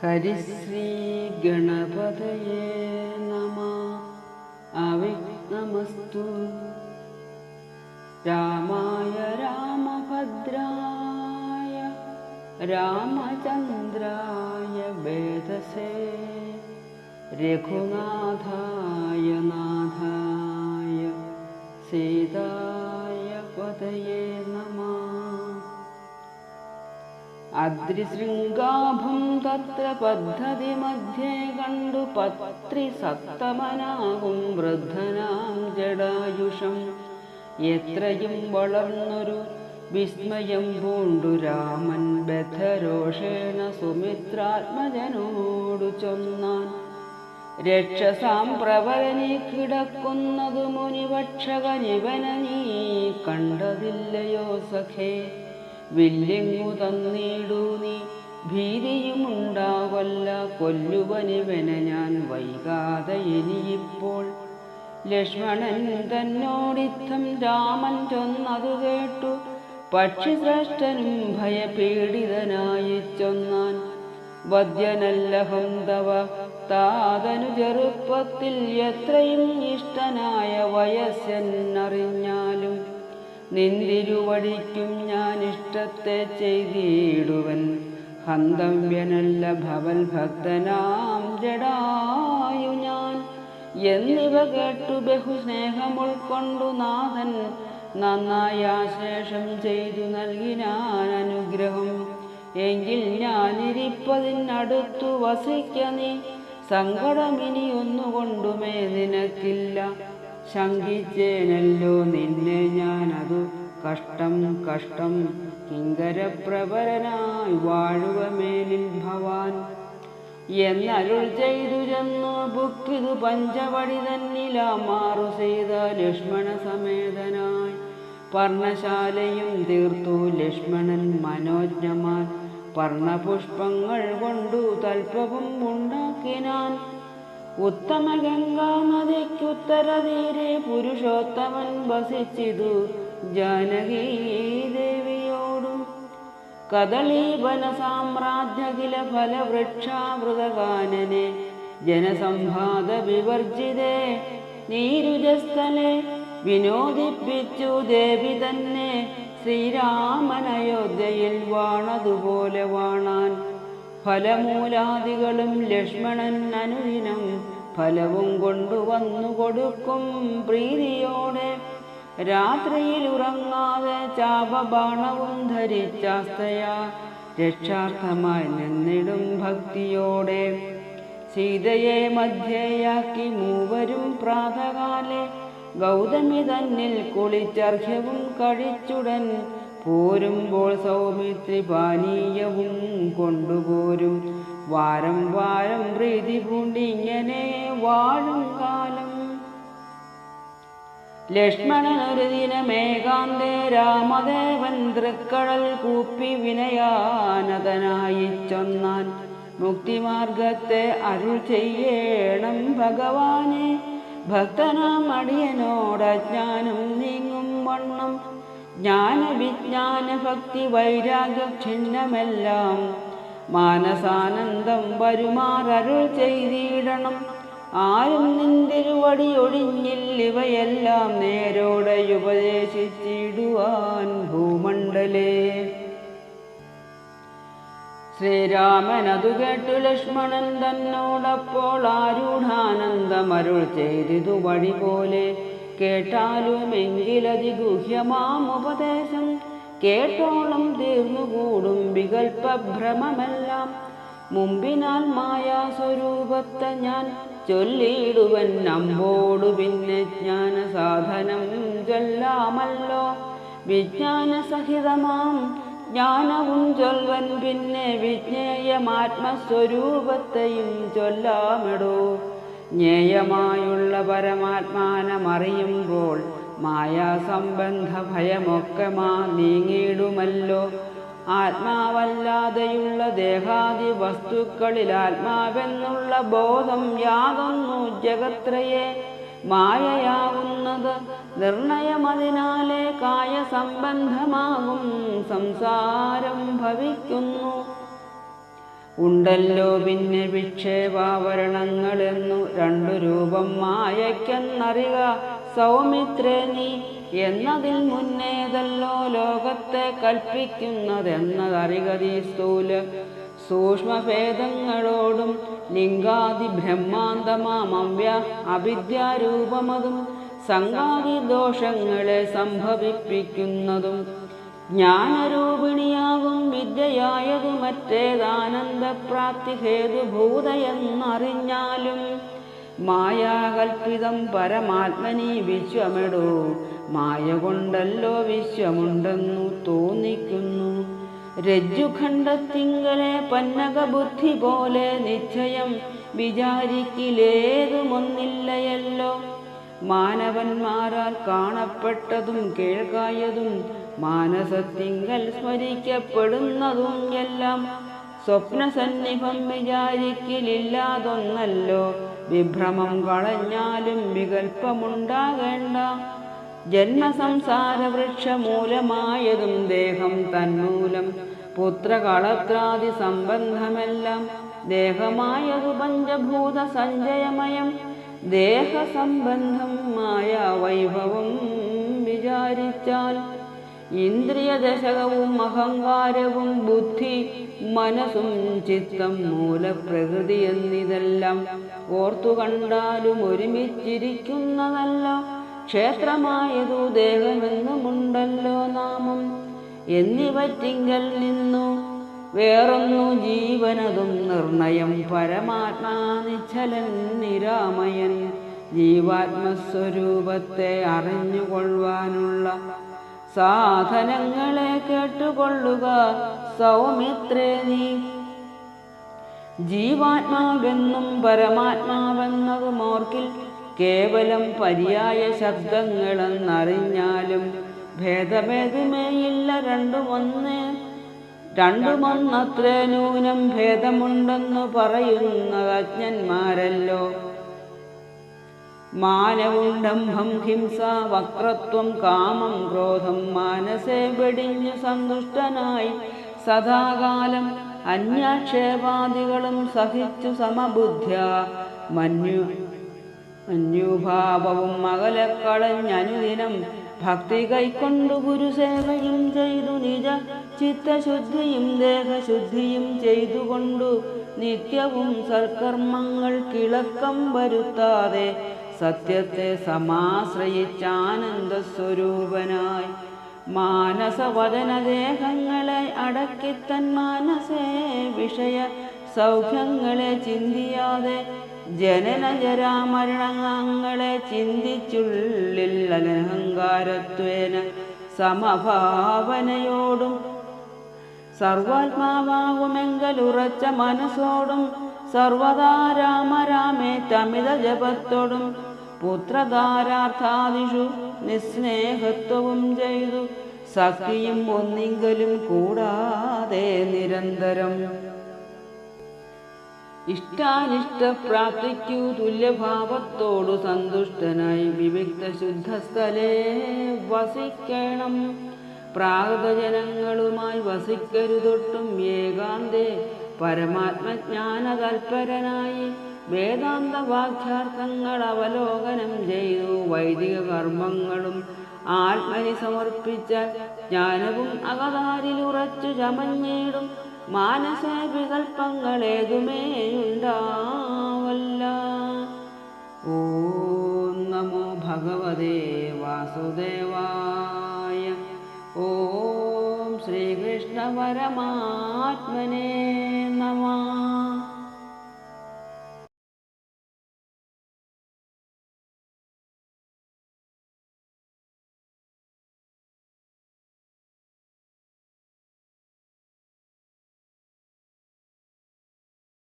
ഹരിശ്രീ ഗണപതയേ നമഃ. അവിഘ്നമസ്തു. രാമായ രാമഭദ്രായ രാമചന്ദ്രായ വേദസേ രഘുനാഥായ നാഥായ സീതായ പതയേ നമഃ. അദ്രിശൃംഗാഭം തത്ര പദ്ധതി മധ്യേ കണ്ടു പത്രി സത്തമനാകും വൃദ്ധനാം ജടായുഷം എത്രയും വളർന്നൊരു വിസ്മയം പൂണ്ടു രാമൻ ബദ്ധരോഷേണ സുമിത്രാത്മജനോടു ചൊന്നാൻ. രക്ഷസാം പ്രവരനി കിടക്കുന്നതു മുനിവക്ഷകനിവന നീ കണ്ടതില്ലയോ സഖേ. വില്ലെങ്ങു തന്നിടൂ നീ ഭീതിയുമുണ്ടാവല്ല, കൊല്ലുവനിവന ഞാൻ വൈകാതെ ഇനിയിപ്പോൾ. ലക്ഷ്മണൻ തന്നോടിത്തം രാമൻ ചൊന്നതു കേട്ടു പക്ഷിശ്രേഷ്ഠനും ഭയപീഡിതനായി ചൊന്നാൻ. വദ്യനല്ലഹം തവ താതനു ചെറുപ്പത്തിൽ എത്രയും ഇഷ്ടനായ വയസ്സെന്നറിഞ്ഞാലും നിന്തിരുവടിക്കും ഞാൻ ഇഷ്ടത്തെ ചെയ്തിടുവൻ. ഹന്തവ്യനല്ല ഭവൽ ഭക്തനാം ജടായു ഞാൻ എന്നിവ കേട്ടു ബഹുസ്നേഹമുൾക്കൊണ്ടു നാഥൻ നന്നായി ആശേഷം ചെയ്തു നൽകിനാൻ അനുഗ്രഹം. എങ്കിൽ ഞാനിരിപ്പതിനടുത്തു വസിക്ക നീ, സങ്കടമിനി ഒന്നുകൊണ്ടുമേ നിനക്കില്ല. ശങ്കിച്ചേനല്ലോ നിന്നെ ഞാനതു കഷ്ടം കഷ്ടം, കിങ്കരപ്രവരനായി വാഴുവ മേലിൽ ഭവാൻ എന്നരുൾ ചെയ്തു ചെന്നു ബുക്കിതു പഞ്ചവടി തന്നിലാമാറു ചെയ്ത ലക്ഷ്മണ സമേതനായി. പർണശാലയും തീർത്തു ലക്ഷ്മണൻ മനോജ്ഞമാൻ, പർണപുഷ്പങ്ങൾ കൊണ്ടു തൽപ്പവും ഉണ്ടാക്കിനാൻ. ഉത്തമ ഗംഗാനദിക്കുത്തരതീരെ പുരുഷോത്തമൻ വസിച്ചിതു ജാനകീദേവിയോടും. കദളീവന സാമ്രാജ്യഖില ഫലവൃക്ഷാവൃതകാനനെ ജനസംഭാത വിവർജിതേ നീരുജസ്ഥലെ വിനോദിപ്പിച്ചു ദേവി തന്നെ. ശ്രീരാമനയോധ്യയിൽ വാണതുപോലെ വാണാൻ. ഫലമൂലാദികളും ലക്ഷ്മണൻ അനുദിനം ഫലവും കൊണ്ടുവന്നു കൊടുക്കും പ്രീതിയോടെ. രാത്രിയിൽ ഉറങ്ങാതെ ചാപബാണവും ധരിച്ചാസ്തയാ രക്ഷാർത്ഥമായി നിന്നിടും ഭക്തിയോടെ. സീതയെ മധ്യയാക്കി മൂവരും പ്രാതകാലെ ഗൗതമി തന്നിൽ കുളിച്ചർഘ്യവും കഴിച്ചുടൻ പോരുമ്പോൾ സൗമിത്രി പാനീയവും കൊണ്ടുപോരും. വാരം വാരം പ്രീതി പൂണ്ടിങ്ങനെ വാഴും കാലം. ലക്ഷ്മണനൊരു ദിനമേകാന്തേ രാമദേവൻ തൃക്കടൽ കൂപ്പി വിനയാനതനായി ചൊന്നാൻ. മുക്തിമാർഗത്തെ അരുൾ ചെയ്യേണം ഭഗവാനെ, ഭക്തനാം അടിയനോടജ്ഞാനം നീങ്ങും വണ്ണം. ജ്ഞാനവിജ്ഞാന ഭക്തി വൈരാഗ്യ ഛിന്നമെല്ലാം മാനസാനന്ദം വരുമാറരുൾ ചെയ്തിടണം. ആരും നിന്തിരുവടി ഒഴിഞ്ഞില്ലിവയെല്ലാം നേരോടെ ഉപദേശിച്ചിടുവാൻ ഭൂമണ്ഡലേ. ശ്രീരാമനതു കേട്ടു ലക്ഷ്മണൻ തന്നോടപ്പോൾ ആരൂഢാനന്ദമരുൾ ചെയ്തിതു വഴി പോലെ. കേട്ടാലുമെങ്കിലതിഗുഹ്യമാമുപദേശം കേട്ടോളം തീർന്നുകൂടും വികൽപ്പഭ്രമമെല്ലാം. മുമ്പിനാൽ മായാസ്വരൂപത്തെ ഞാൻ ചൊല്ലിയിടുവൻ അമ്പോടു പിന്നെ ജ്ഞാനസാധനം ചൊല്ലാമല്ലോ. വിജ്ഞാനസഹിതമാം ജ്ഞാനവും ചൊൽവൻ പിന്നെ വിജ്ഞേയമാത്മസ്വരൂപത്തെയും ചൊല്ലാമിടോ. ജ്ഞേയമായുള്ള പരമാത്മാനമറിയുമ്പോൾ മായാസംബന്ധ ഭയമൊക്കെ നീങ്ങിയിടുമല്ലോ. ആത്മാവല്ലാതെയുള്ള ദേഹാദി വസ്തുക്കളിൽ ആത്മാവെന്നുള്ള ബോധം യാതൊന്നു ജഗത്രയെ മായയാകുന്നത് നിർണയമതിനാലേ കായസംബന്ധമാകും സംസാരം ഭവിക്കുന്നു. ഉണ്ടല്ലോ പിന്നെ വിക്ഷേപാവരണങ്ങളെന്നു രണ്ടു രൂപം മായയ്ക്കെന്നറിക സൗമിത്രേ നീ. എന്നതിൽ മുന്നേതല്ലോ ലോകത്തെ കൽപ്പിക്കുന്നതെന്നതറികതീ സ്ഥൂല സൂക്ഷ്മഭേദങ്ങളോടും ലിംഗാദി ബ്രഹ്മാന്തമാമവ്യ അവിദ്യാരൂപമതും സംഗാദി ദോഷങ്ങളെ സംഭവിപ്പിക്കുന്നതും ജ്ഞാനരൂപിണിയാകും വിദ്യയായതു മറ്റേതാനന്ദപ്രാപ്തി ഹേതുഭൂതയെന്നറിഞ്ഞാലും മായാകൽപ്പിതം പരമാത്മനി വിശ്വമെടോ. മായ കൊണ്ടല്ലോ വിശ്വമുണ്ടെന്നു തോന്നിക്കുന്നു. രജ്ജുഖണ്ഡത്തിങ്കലെ പന്നകബുദ്ധി പോലെ നിശ്ചയം വിചാരിക്കിലേതുമൊന്നില്ലയല്ലോ. മാനവന്മാരാൽ കാണപ്പെട്ടതും കേൾക്കായതും മാനസത്തിങ്കൽ സ്മരിക്കപ്പെടുന്നതും എല്ലാം സ്വപ്നസന്നിഭം വിചാരിക്കലില്ലാതൊന്നല്ലോ. വിഭ്രമം കളഞ്ഞാലും വികൽപ്പമുണ്ടാകേണ്ട. ജന്മസംസാര വൃക്ഷമൂലമായതും ദേഹം തന്മൂലം പുത്രകളത്രാദി സംബന്ധമെല്ലാം ദേഹമായതു പഞ്ചഭൂത സഞ്ചയമയം. ദേഹസംബന്ധം മായ വൈഭവം വിചാരിച്ചാൽ ഇന്ദ്രിയദശകവും അഹങ്കാരവും ബുദ്ധി മനസ്സും ചിത്തം മൂലപ്രകൃതി എന്നിതെല്ലാം ഓർത്തു കണ്ടാലും ഒരുമിച്ചിരിക്കുന്നതല്ല. ക്ഷേത്രമായതു ദേഹമെന്നുമുണ്ടല്ലോ നാമം. എന്നിവറ്റിങ്കൽ നിന്നു വേറൊന്നു ജീവനതും നിർണയം. പരമാത്മാ നിശ്ചലൻ നിരാമയൻ. ജീവാത്മസ്വരൂപത്തെ അറിഞ്ഞുകൊള്ളുവാനുള്ള സാധനങ്ങളെ കേട്ടുകൊള്ളുക സൗമിത്രേ നീ. ജീവാത്മാവെന്നും പരമാത്മാവെന്നതും ഓർക്കിൽ കേവലം പര്യായ ശബ്ദങ്ങളെന്നറിഞ്ഞാലും ഭേദഭേദമേയില്ല. രണ്ടുമൊന്നത്രേ നൂനം ഭേദമുണ്ടെന്നു പറയുന്നത് അജ്ഞന്മാരല്ലോ. മാനവുണ്ടംഭം ഹിംസ വക്രത്വം കാമം ക്രോധം മാനസേ വെടിഞ്ഞു സന്തുഷ്ടനായി സദാകാലം അന്യാക്ഷേപാദികളും സഹിച്ചു സമബുദ്ധ്യ മന്യുഭാവവും അകലക്കളഞ്ഞനുദിനം ഭക്തി കൈക്കൊണ്ടു ഗുരുസേവയും ചെയ്തു നിജ ചിത്തശുദ്ധിയും ദേഹശുദ്ധിയും ചെയ്തുകൊണ്ടു നിത്യവും സൽക്കർമ്മങ്ങൾ കിളക്കം വരുത്താതെ സത്യത്തെ സമാശ്രയിച്ചാനന്ദസ്വരൂപനായി മാനസവചനദേഹങ്ങളെ അടക്കിത്തൻ മാനസേ വിഷയ സൗഖ്യങ്ങളെ ചിന്തിയാതെ ജനന ജരാമരണങ്ങളെ ചിന്തിച്ചുള്ളിൽ അനഹങ്കാരത്വേന സമഭാവനയോടും സർവാത്മാവാകുമെങ്കലുറച്ച മനസ്സോടും സർവദാ രാമ രാമേ തമിത ജപത്തോടും പുത്രധാരാർത്ഥാദിഷു നിസ്നേഹത്വവും ചെയ്തു സഖിയും ഒന്നിങ്കലും കൂടാതെ നിരന്തരം ഇഷ്ടാനിഷ്ടപ്രാപ്തിക്കു തുല്യഭാവത്തോടു സന്തുഷ്ടനായി വിവിക്ത ശുദ്ധസ്ഥലേ വസിക്കണം. പ്രാകൃതജനങ്ങളുമായി വസിക്കരുതൊട്ടും ഏകാന്തേ പരമാത്മജ്ഞാനതൽപരനായി വേദാന്ത വാക്യാർത്ഥങ്ങൾ അവലോകനം ചെയ്തു വൈദിക കർമ്മങ്ങളും ആത്മനി സമർപ്പിച്ച ജ്ഞാനവും അകതാരിലുറച്ചു ചമഞ്ഞിടും മാനസേ വികൽപ്പങ്ങളേതുമേയുണ്ടാവല്ല. ഓം നമോ ഭഗവതേ വാസുദേവായ. ഓം ശ്രീകൃഷ്ണ പരമാത്മനേ.